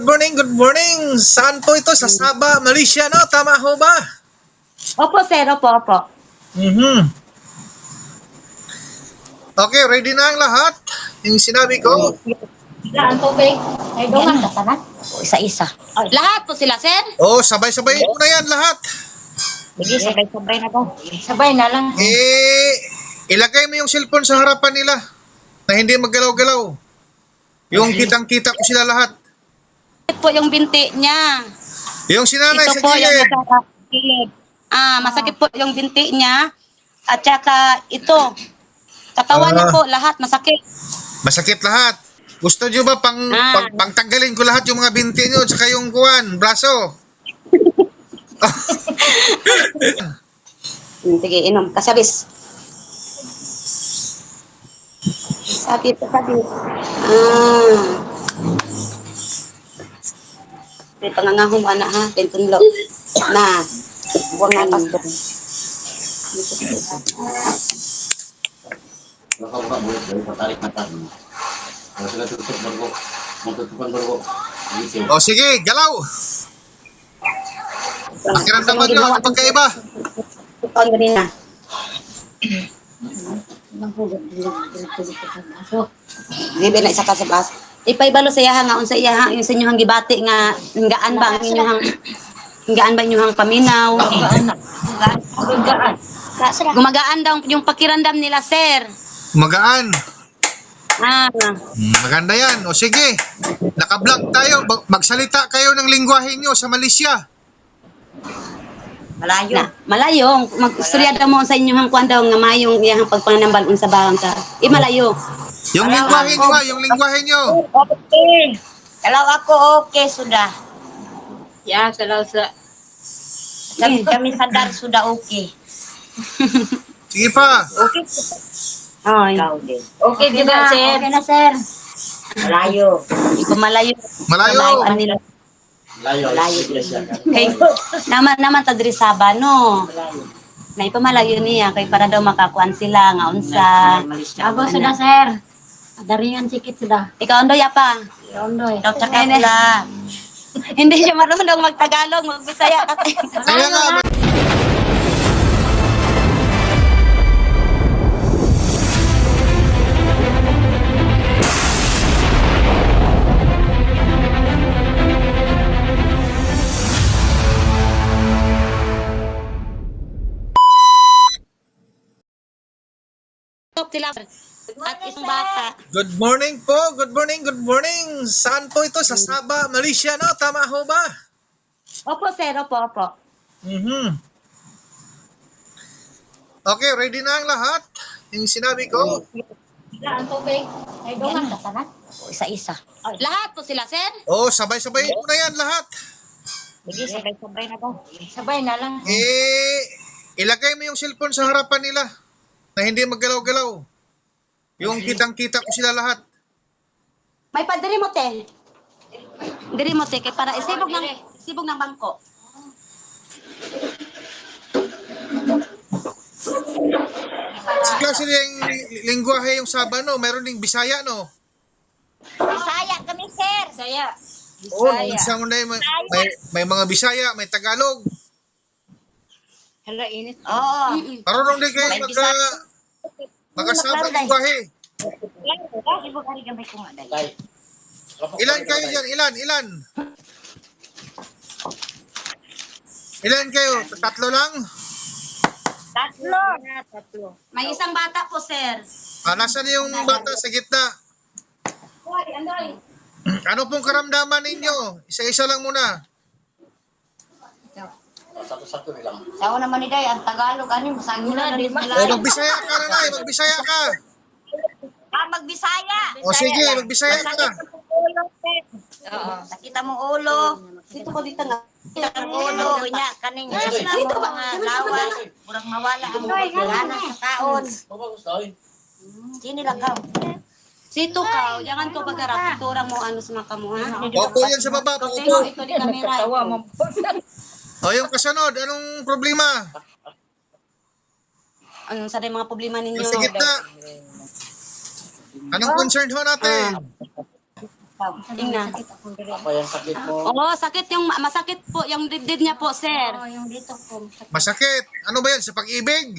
Good morning, good morning. Saan po ito? Sa Sabah, Malaysia, no? Tama ho ba? Opo, sir. Opo. Mhm. Okay, ready na ang lahat? Yung sinabi ko. Ang tubig. Ay, doon nga. Isa-isa. Lahat po sila, sir? Oh, sabay-sabay ko na yan lahat. Sige, sabay-sabay na po. Sabay na lang. Ilagay mo yung cellphone sa harapan nila na hindi maggalaw-galaw. Yung kitang-kita ko sila lahat. Ito po yung binti niya. Yung sinanay Ito sa po yung gilid. gilid. Masakit po yung binti niya. At saka ito. Katawan niya po, lahat masakit. Masakit lahat. Gusto nyo ba pangtanggalin ko lahat yung mga binti nyo at saka yung braso? Sige, inom. Kasabis. Sabi. Pangangahong anak ha, tentunlo. Na, buwang na pastor. O sige, galaw. Pakiramdaman nyo, ano pagkaiba? Ikaw ang ganina. Gibe na isa ka sa bas. Ipaibalo sa iyaha nga unsa iyaha yung sa inyong gibati nga hingaan ba ang inyong paminaw? Gumagaan daw yung pakiramdam nila, sir. Magaan. Ah, Maganda yan. O sige, naka-vlog tayo. Magsalita kayo ng lingwahe nyo sa Malaysia. Malayo. Mag-istorya daw mo sa inyong kuan daw nga mayong iyang pagpanambal unsa ba ka. Malayo. Yung lingwahe nyo ha, yung lingwahe nyo. Okay. Kalau aku okay sudah. Ya, kalau kami sadar sudah okay. Sige pa. Okay. Ay. Okay juga, sir. Okay na, sir. Malayo. Iko malayo. Malayo. Nila. Malayo. Kay naman ta diri Sabah no. Na ipamalayo niya kay para daw makakuan sila nga unsa. Abo sudah, sir. Daringan sikit sudah. Ikaw ondoy apa? Ondoy. Daw cakap la. Hindi siya marunong magtagalog, magbisaya kasi. Kaya nga, Sila at isang bata. good morning po. Good morning, good morning. Saan po ito? Sa Sabah, Malaysia, no? Tama ho ba? Opo, sir. Opo. Mhm. Okay, ready na ang lahat? Yung sinabi ko. Ang tubig. Ay, doon nga. Isa-isa. Lahat po sila, sir? Oh, sabay-sabay ko na yan lahat. Sige, sabay-sabay na po. Sabay na lang. Ilagay mo yung cellphone sa harapan nila na hindi maggalaw-galaw. Yung kitang-kita ko sila lahat. May padiri mo, te. Diri mo, te. Kay para isibog ng bangko. Sige sila yung lingwahe yung Sabah, no? Meron ding Bisaya, no? Bisaya kami, sir. Bisaya. Oo, isang una may mga Bisaya, may Tagalog. Hala, init. Oo. Marunong din kayo magkasama ng lingwahe. Ilan kayo dyan? Ilan? Ilan kayo? Tatlo lang? Tatlo. May isang bata po, sir. Nasaan yung bata sa gitna? Ano pong karamdaman ninyo? Isa-isa lang muna. Sa una man niday ang Tagalog ani masagin na din Magbisaya ka na, magbisaya ka. Magbisaya. O sige, magbisaya ka. Oo. Sakita mo ulo. Dito ko dito nga. Ang ulo nya kaning dito mga lawas. Murag mawala ang gana sa taon. Sini lang ka. Sito ka, jangan ko pagharap. Iturang mo ano sa mga kamuha. Opo yan sa baba. Opo. Ito di kamera. O yung kasunod, anong problema? Anong sa mga problema ninyo? Yung sa gitna. Anong concern ho natin? Tingnan. Apa yang sakit po? Oo, sakit yung, masakit po yung dibdib niya po, sir. Oo, yung dito po. Masakit. Ano ba yan? Sa pag-ibig?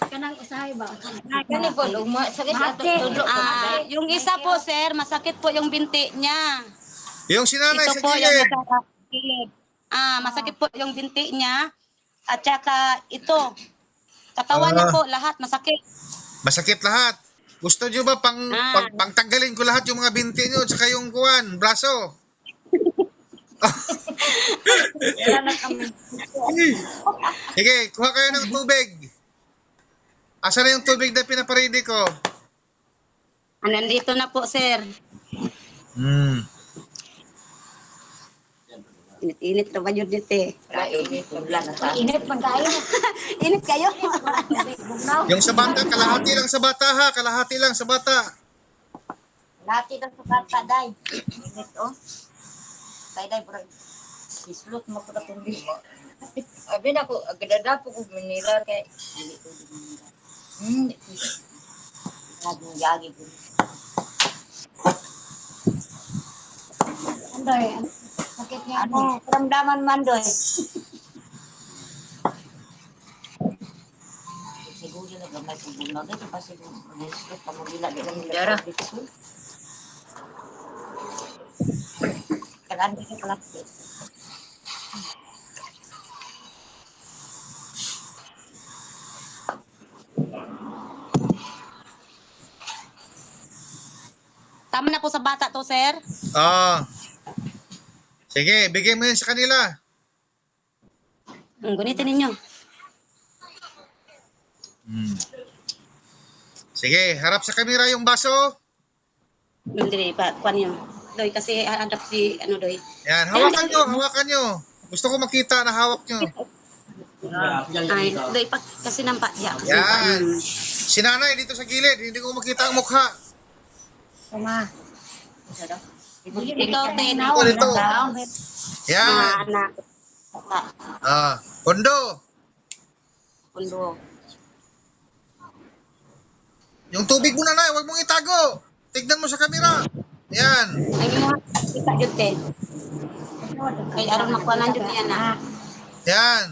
Kanang usahay ba? Kani po, sakit ato tudlo. Yung isa po, sir, masakit po yung binti niya. Yung sinanay Ito sa po yung gilid. masakit. Masakit po yung binti niya. At saka ito, katawan niya po, lahat masakit. Masakit lahat. Gusto nyo ba pangtanggalin ko lahat yung mga binti nyo at saka yung kuwan, braso? Sige, kuha kayo ng tubig. Asa na yung tubig na pinaparedy ko? Nandito na po, sir. Init-init na ba yun dito eh? Init man kayo. Init kayo? Yung sa bata, kalahati lang sa bata ha. Kalahati lang sa bata. Lati daw sa bata, day. Init, oh. Day, bro. Islot mo ko na kundi. Abi na ko, agad po ko Manila kay. Lagi po. Andoy, sakit niya. Ano, ramdaman man, doy. Siguro na gamay po bunog. Ito pa siguro. Islot pa mo gila. Dara. Kalaan ko sa kalapit. Tama na po sa bata to, sir. Sige, bigay mo yun sa kanila. Gunitin ninyo. Sige, harap sa kamera yung baso. Hindi pa, kuan yun. Doy, kasi hanap si, ano, Doy. Yan, hawakan nyo, hawakan nyo. Gusto ko makita na hawak nyo. Ay, Doy, kasi nampak niya. Yan. Si nanay dito sa gilid, hindi ko makita ang mukha. Tama. Ito, Ten. Dito. Yan. Anak. Kondo. Pundo. Yung tubig mo nanay, huwag mong itago. Tignan mo sa kamera. Yan. Ay, mo kita jud, Ten. Kay aron makuanan jud niya na. Yan.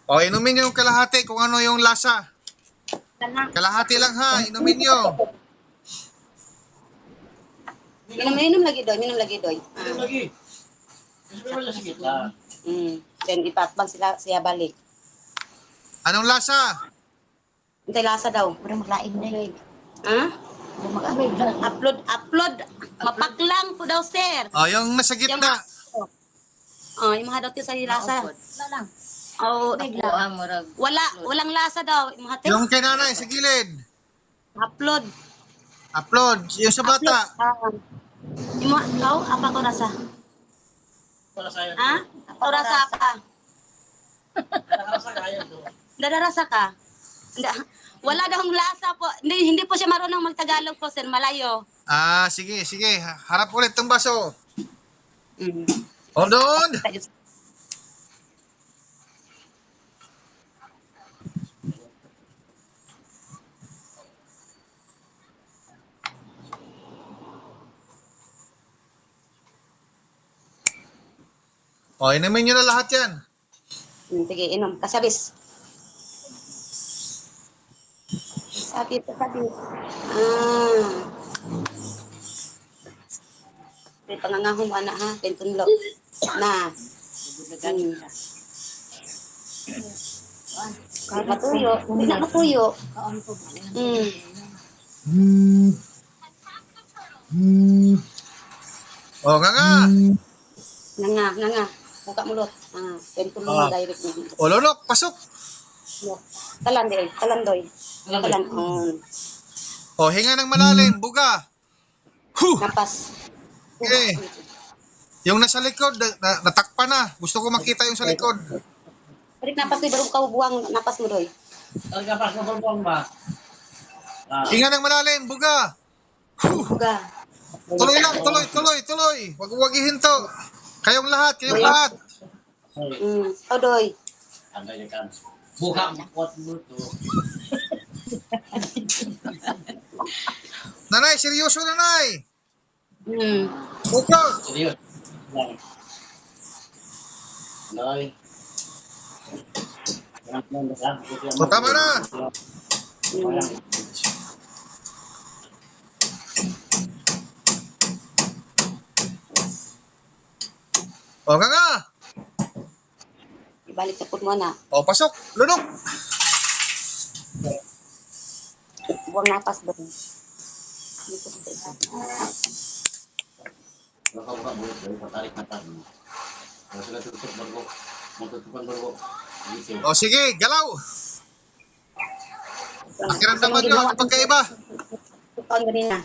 O, inumin nyo yung kalahati kung ano yung lasa. Kalahati lang ha, inumin nyo. Minum lagi, Doy. Minum lagi, Doy. Lagi. Pero wala sakit lang. Then ipatbang siya balik. Anong lasa? Hintay lasa daw. Pura maglain na yun. Ha? Mag-abay. Upload. Mapaklang po daw, sir. O, yung nasa gitna. Yung mga daw tiyo sa lasa. Wala lang. Oh, walang lasa daw. Yung mga tiyo. Yung kay nanay sa gilid. Upload. Upload. Yung sa bata. Yung mga, apa ko rasa? Wala sayo. Ha? Ako rasa apa? Nakakasa kaya do. Dadarasa ka? Wala daw lasa po. Hindi po siya marunong magtagalog po, sir. Malayo. Sige. Harap ulit tong baso. Hold on. O, inumin nyo na lahat yan. Sige, inom. Kasabis. Sakit. Pangangahong anak ha. Tentunlo. Na. Matuyo. Hindi na matuyo. O, nga. Nga. Buka mulot. Tentunlo mo direct mo. O, lolok, pasok. Talan doy. Talan. O, hinga ng malalim, buga. Napas. Okay. Yung nasa likod, natakpa na. Gusto ko makita yung sa likod. Balik napas doy, baru ka buwang napas mo doy. Nagkapas mo bulbong ba? Hinga ng malalim, buga. Buga. Tuloy lang, tuloy. Wag ihinto. Kayong lahat. Odoy. Anda ya kan. Buka pot mo to. Nanay, seryoso nanay. Focus. Serius. Nay. O, tama na. O, nga. Ibalik sa put mo na. O, pasok. Lunok. Buwang napas doon. Dito sa isa. Buka mulut dari patarik mata. Kalau sudah tutup baru tutupan baru. Gitu. O, sige, galaw. Pakiramdaman nyo, ano pagkaiba? Tutupan ko din na.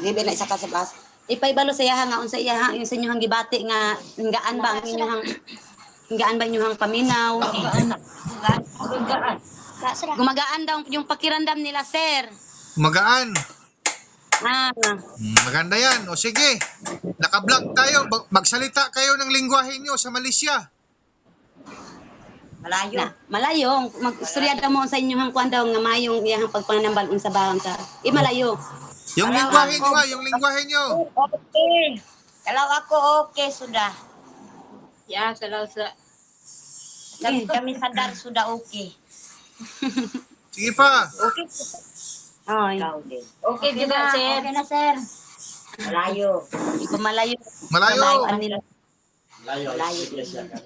Gibe na isa ka sa bus. Ipaibalo sa iyaha nga unsa iyaha yung sa inyong gibati nga gaan ba ang inyong paminaw. Gumagaan daw yung pakiramdam nila, sir. Magaan. Ah, Maganda yan. O, sige. Naka-vlog tayo. Magsalita kayo ng lingwahe nyo sa Malaysia. Malayo. malayo magstorya daw mo sa inyong kuan daw nga mayong iyang pagpanambal unsa bahang sa malayo. Yung lingwahe nyo, yung lingwahe nyo. Okay. Kalau ako okay sudah. Ya, kalau sa Kami sadar sudah okay. Sige pa. Okay. Ay, Ikaw din. okay juga, sir. Okay na, sir. Malayo. iko malayo. Malayo. Malayo nila. Layo. Layo.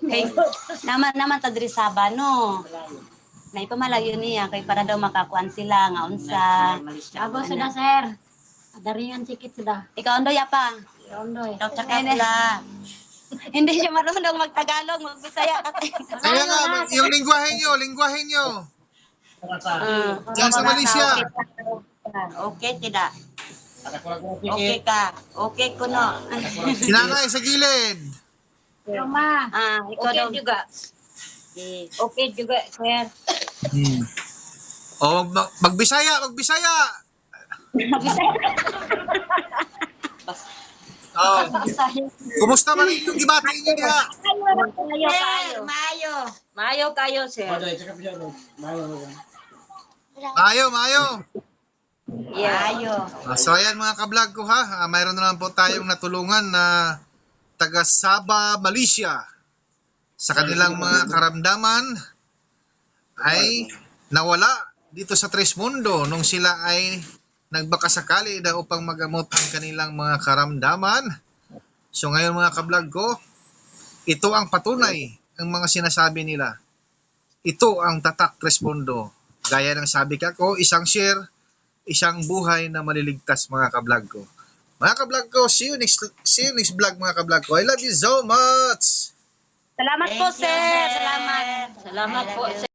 Kay naman ta diri Sabah no. Na ipamalayo niya kay para daw makakuan sila nga unsa. Bago sudah, sir. Ada ringan sikit sudah. Ikaw Ondoy apa? Ondoy. Ikaw tsaka pula. Hindi siya marunong magtagalog, magbisaya kasi. Kaya nga, yung lingwahe nyo. Diyan sa Malaysia. Okay tidak? Ada kurang Okay ka? Okay kuno. Sinanay sa gilid. Rumah. Ikaw daw. Okay juga. Okay. Okay juga, sir. O, magbisaya. Oh, kumusta man yung gibati nyo niya? Sir, Mayo. Mayo kayo, sir. Ada cakap dia. Maayo. Mayo. So ayan mga kablog ko ha, mayroon na lang po tayong natulungan na taga Sabah, Malaysia. Sa kanilang mga karamdaman ay nawala dito sa Tres Mundo nung sila ay nagbakasakali na upang magamot ang kanilang mga karamdaman. So ngayon mga kablog ko, ito ang patunay ng mga sinasabi nila. Ito ang tatak Tres Mundo. Gaya ng sabi ko, isang share, isang buhay na maliligtas mga kablog ko. Mga kablog ko, see you next vlog mga kablog ko. I love you so much! Salamat po, Thank you, sir. sir. Salamat. Salamat po, sir.